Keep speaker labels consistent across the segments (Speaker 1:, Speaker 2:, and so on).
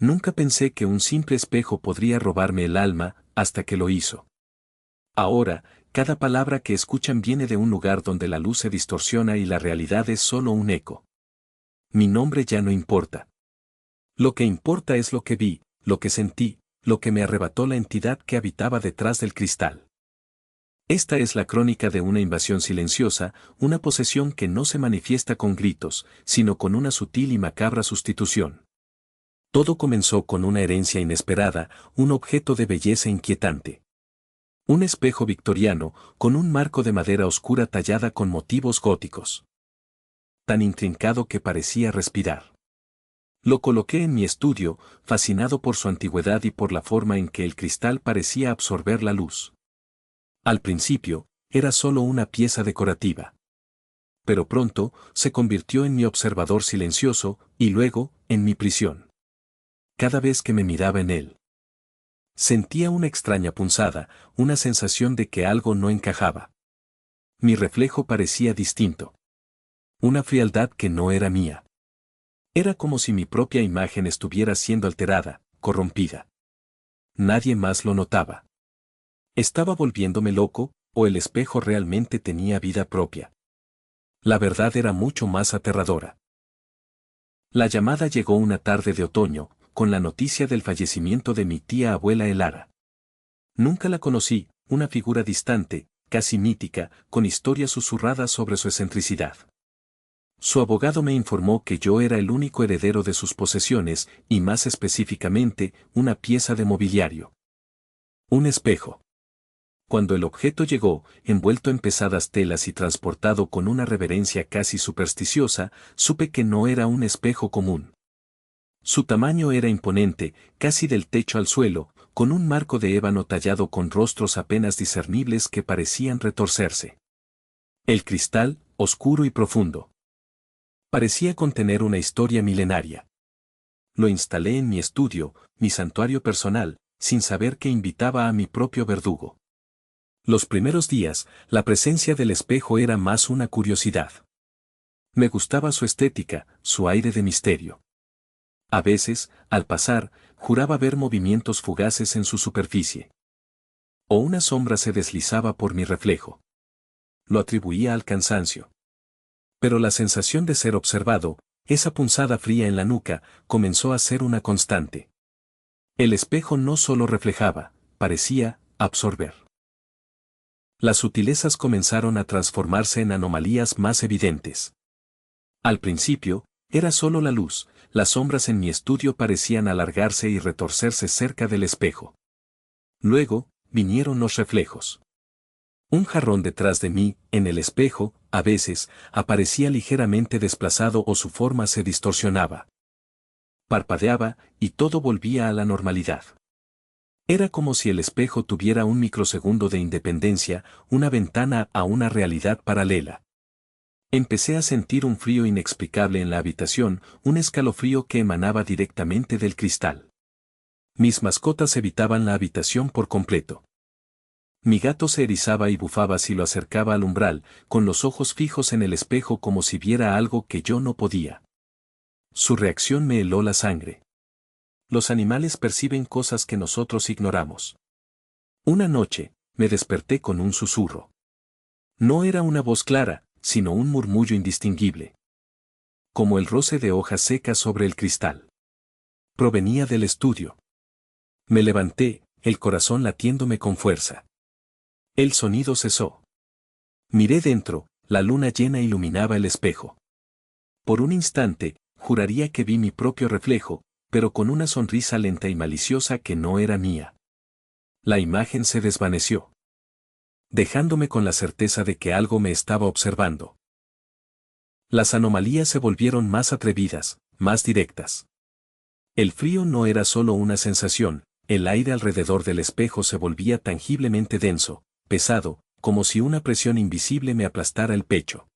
Speaker 1: Nunca pensé que un simple espejo podría robarme el alma, hasta que lo hizo. Ahora, cada palabra que escuchan viene de un lugar donde la luz se distorsiona y la realidad es solo un eco. Mi nombre ya no importa. Lo que importa es lo que vi, lo que sentí, lo que me arrebató la entidad que habitaba detrás del cristal. Esta es la crónica de una invasión silenciosa, una posesión que no se manifiesta con gritos, sino con una sutil y macabra sustitución. Todo comenzó con una herencia inesperada, un objeto de belleza inquietante. Un espejo victoriano, con un marco de madera oscura tallada con motivos góticos. Tan intrincado que parecía respirar. Lo coloqué en mi estudio, fascinado por su antigüedad y por la forma en que el cristal parecía absorber la luz. Al principio, era solo una pieza decorativa. Pero pronto, se convirtió en mi observador silencioso, y luego, en mi prisión. Cada vez que me miraba en él, sentía una extraña punzada, una sensación de que algo no encajaba. Mi reflejo parecía distinto. Una frialdad que no era mía. Era como si mi propia imagen estuviera siendo alterada, corrompida. Nadie más lo notaba. ¿Estaba volviéndome loco, o el espejo realmente tenía vida propia? La verdad era mucho más aterradora. La llamada llegó una tarde de otoño, con la noticia del fallecimiento de mi tía abuela Elara. Nunca la conocí, una figura distante, casi mítica, con historias susurradas sobre su excentricidad. Su abogado me informó que yo era el único heredero de sus posesiones, y más específicamente, una pieza de mobiliario. Un espejo. Cuando el objeto llegó, envuelto en pesadas telas y transportado con una reverencia casi supersticiosa, supe que no era un espejo común. Su tamaño era imponente, casi del techo al suelo, con un marco de ébano tallado con rostros apenas discernibles que parecían retorcerse. El cristal, oscuro y profundo. Parecía contener una historia milenaria. Lo instalé en mi estudio, mi santuario personal, sin saber que invitaba a mi propio verdugo. Los primeros días, la presencia del espejo era más una curiosidad. Me gustaba su estética, su aire de misterio. A veces, al pasar, juraba ver movimientos fugaces en su superficie. O una sombra se deslizaba por mi reflejo. Lo atribuía al cansancio. Pero la sensación de ser observado, esa punzada fría en la nuca, comenzó a ser una constante. El espejo no solo reflejaba, parecía absorber. Las sutilezas comenzaron a transformarse en anomalías más evidentes. Al principio, era solo la luz, las sombras en mi estudio parecían alargarse y retorcerse cerca del espejo. Luego, vinieron los reflejos. Un jarrón detrás de mí, en el espejo, a veces, aparecía ligeramente desplazado o su forma se distorsionaba. Parpadeaba, y todo volvía a la normalidad. Era como si el espejo tuviera un microsegundo de independencia, una ventana a una realidad paralela. Empecé a sentir un frío inexplicable en la habitación, un escalofrío que emanaba directamente del cristal. Mis mascotas evitaban la habitación por completo. Mi gato se erizaba y bufaba si lo acercaba al umbral, con los ojos fijos en el espejo como si viera algo que yo no podía. Su reacción me heló la sangre. Los animales perciben cosas que nosotros ignoramos. Una noche, me desperté con un susurro. No era una voz clara, sino un murmullo indistinguible. Como el roce de hojas secas sobre el cristal. Provenía del estudio. Me levanté, el corazón latiéndome con fuerza. El sonido cesó. Miré dentro, la luna llena iluminaba el espejo. Por un instante, juraría que vi mi propio reflejo, pero con una sonrisa lenta y maliciosa que no era mía. La imagen se desvaneció, dejándome con la certeza de que algo me estaba observando. Las anomalías se volvieron más atrevidas, más directas. El frío no era solo una sensación, el aire alrededor del espejo se volvía tangiblemente denso, pesado, como si una presión invisible me aplastara el pecho.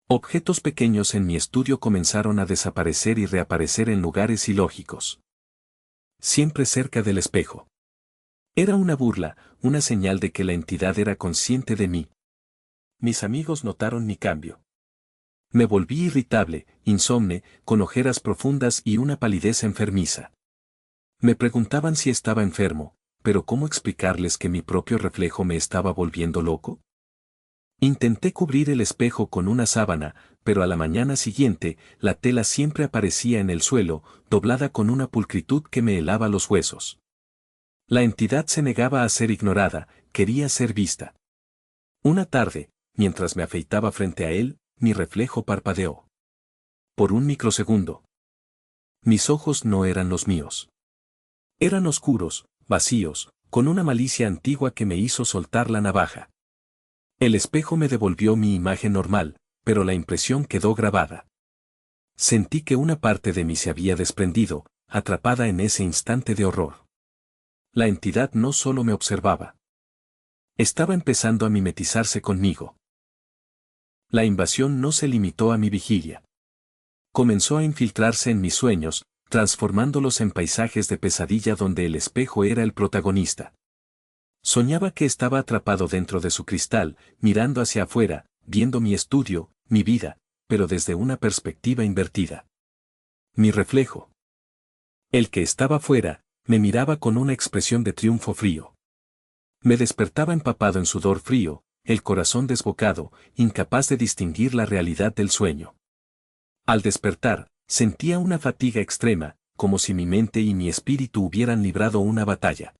Speaker 1: Objetos pequeños en mi estudio comenzaron a desaparecer y reaparecer en lugares ilógicos. Siempre cerca del espejo. Era una burla, una señal de que la entidad era consciente de mí. Mis amigos notaron mi cambio. Me volví irritable, insomne, con ojeras profundas y una palidez enfermiza. Me preguntaban si estaba enfermo, pero ¿cómo explicarles que mi propio reflejo me estaba volviendo loco? Intenté cubrir el espejo con una sábana, pero a la mañana siguiente, la tela siempre aparecía en el suelo, doblada con una pulcritud que me helaba los huesos. La entidad se negaba a ser ignorada, quería ser vista. Una tarde, mientras me afeitaba frente a él, mi reflejo parpadeó. Por un microsegundo. Mis ojos no eran los míos. Eran oscuros, vacíos, con una malicia antigua que me hizo soltar la navaja. El espejo me devolvió mi imagen normal, pero la impresión quedó grabada. Sentí que una parte de mí se había desprendido, atrapada en ese instante de horror. La entidad no solo me observaba. Estaba empezando a mimetizarse conmigo. La invasión no se limitó a mi vigilia. Comenzó a infiltrarse en mis sueños, transformándolos en paisajes de pesadilla donde el espejo era el protagonista. Soñaba que estaba atrapado dentro de su cristal, mirando hacia afuera, viendo mi estudio, mi vida, pero desde una perspectiva invertida. Mi reflejo. El que estaba fuera, me miraba con una expresión de triunfo frío. Me despertaba empapado en sudor frío, el corazón desbocado, incapaz de distinguir la realidad del sueño. Al despertar, sentía una fatiga extrema, como si mi mente y mi espíritu hubieran librado una batalla.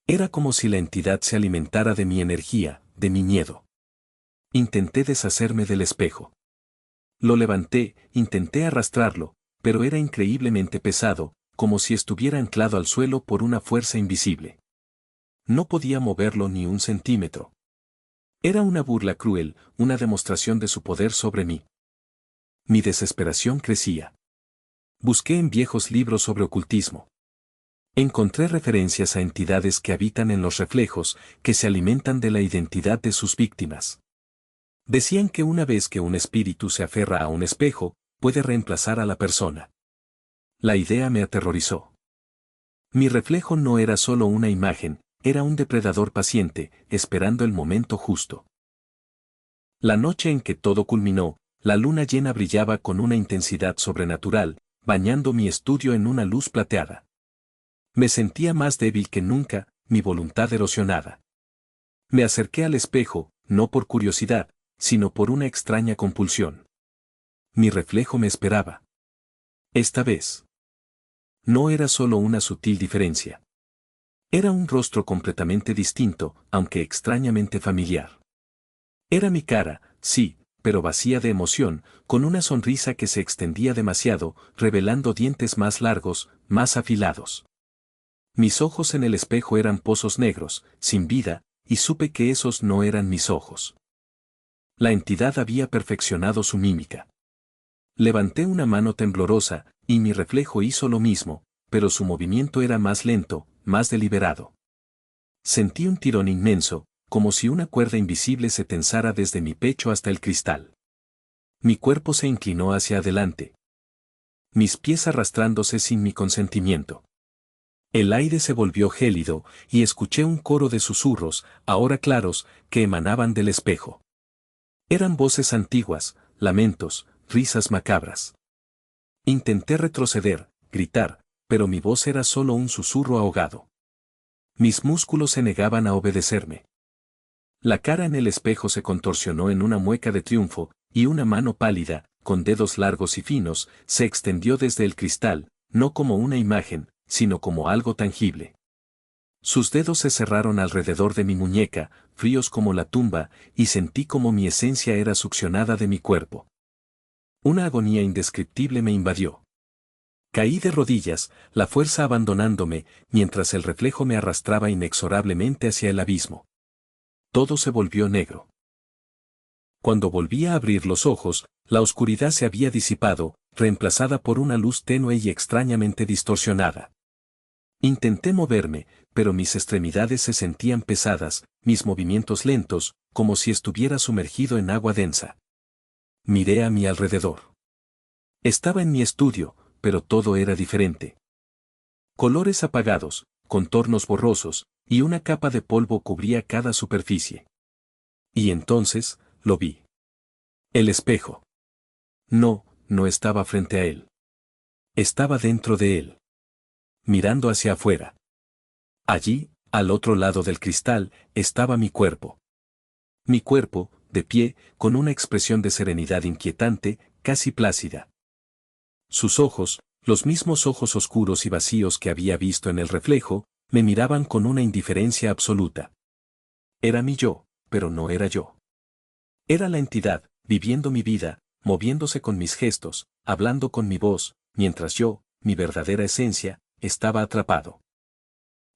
Speaker 1: Era como si la entidad se alimentara de mi energía, de mi miedo. Intenté deshacerme del espejo. Lo levanté, intenté arrastrarlo, pero era increíblemente pesado, como si estuviera anclado al suelo por una fuerza invisible. No podía moverlo ni un centímetro. Era una burla cruel, una demostración de su poder sobre mí. Mi desesperación crecía. Busqué en viejos libros sobre ocultismo. Encontré referencias a entidades que habitan en los reflejos, que se alimentan de la identidad de sus víctimas. Decían que una vez que un espíritu se aferra a un espejo, puede reemplazar a la persona. La idea me aterrorizó. Mi reflejo no era solo una imagen, era un depredador paciente, esperando el momento justo. La noche en que todo culminó, la luna llena brillaba con una intensidad sobrenatural, bañando mi estudio en una luz plateada. Me sentía más débil que nunca, mi voluntad erosionada. Me acerqué al espejo, no por curiosidad, sino por una extraña compulsión. Mi reflejo me esperaba. Esta vez. No era solo una sutil diferencia. Era un rostro completamente distinto, aunque extrañamente familiar. Era mi cara, sí, pero vacía de emoción, con una sonrisa que se extendía demasiado, revelando dientes más largos, más afilados. Mis ojos en el espejo eran pozos negros, sin vida, y supe que esos no eran mis ojos. La entidad había perfeccionado su mímica. Levanté una mano temblorosa, y mi reflejo hizo lo mismo, pero su movimiento era más lento, más deliberado. Sentí un tirón inmenso, como si una cuerda invisible se tensara desde mi pecho hasta el cristal. Mi cuerpo se inclinó hacia adelante. Mis pies arrastrándose sin mi consentimiento. El aire se volvió gélido, y escuché un coro de susurros, ahora claros, que emanaban del espejo. Eran voces antiguas, lamentos, risas macabras. Intenté retroceder, gritar, pero mi voz era solo un susurro ahogado. Mis músculos se negaban a obedecerme. La cara en el espejo se contorsionó en una mueca de triunfo, y una mano pálida, con dedos largos y finos, se extendió desde el cristal, no como una imagen, sino como algo tangible. Sus dedos se cerraron alrededor de mi muñeca, fríos como la tumba, y sentí como mi esencia era succionada de mi cuerpo. Una agonía indescriptible me invadió. Caí de rodillas, la fuerza abandonándome, mientras el reflejo me arrastraba inexorablemente hacia el abismo. Todo se volvió negro. Cuando volví a abrir los ojos, la oscuridad se había disipado, reemplazada por una luz tenue y extrañamente distorsionada. Intenté moverme, pero mis extremidades se sentían pesadas, mis movimientos lentos, como si estuviera sumergido en agua densa. Miré a mi alrededor. Estaba en mi estudio, pero todo era diferente. Colores apagados, contornos borrosos, y una capa de polvo cubría cada superficie. Y entonces, lo vi. El espejo. No, no estaba frente a él. Estaba dentro de él. mirando hacia afuera. Allí, al otro lado del cristal, estaba mi cuerpo. Mi cuerpo, de pie, con una expresión de serenidad inquietante, casi plácida. Sus ojos, los mismos ojos oscuros y vacíos que había visto en el reflejo, me miraban con una indiferencia absoluta. Era mi yo, pero no era yo. Era la entidad, viviendo mi vida, moviéndose con mis gestos, hablando con mi voz, mientras yo, mi verdadera esencia, estaba atrapado.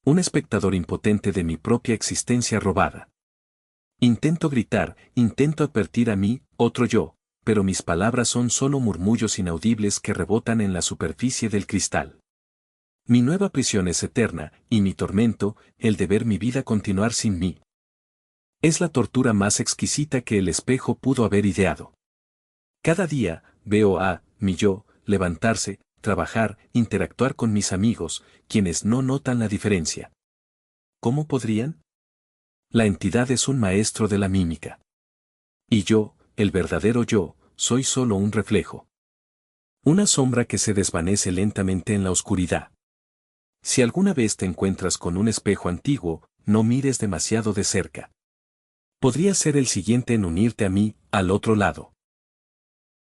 Speaker 1: Un espectador impotente de mi propia existencia robada. Intento gritar, intento advertir a mí, otro yo, pero mis palabras son solo murmullos inaudibles que rebotan en la superficie del cristal. Mi nueva prisión es eterna, y mi tormento, el de ver mi vida continuar sin mí. Es la tortura más exquisita que el espejo pudo haber ideado. Cada día, veo a mi yo levantarse, trabajar, interactuar con mis amigos, quienes no notan la diferencia. ¿Cómo podrían? La entidad es un maestro de la mímica. Y yo, el verdadero yo, soy solo un reflejo. Una sombra que se desvanece lentamente en la oscuridad. Si alguna vez te encuentras con un espejo antiguo, no mires demasiado de cerca. Podría ser el siguiente en unirte a mí, al otro lado.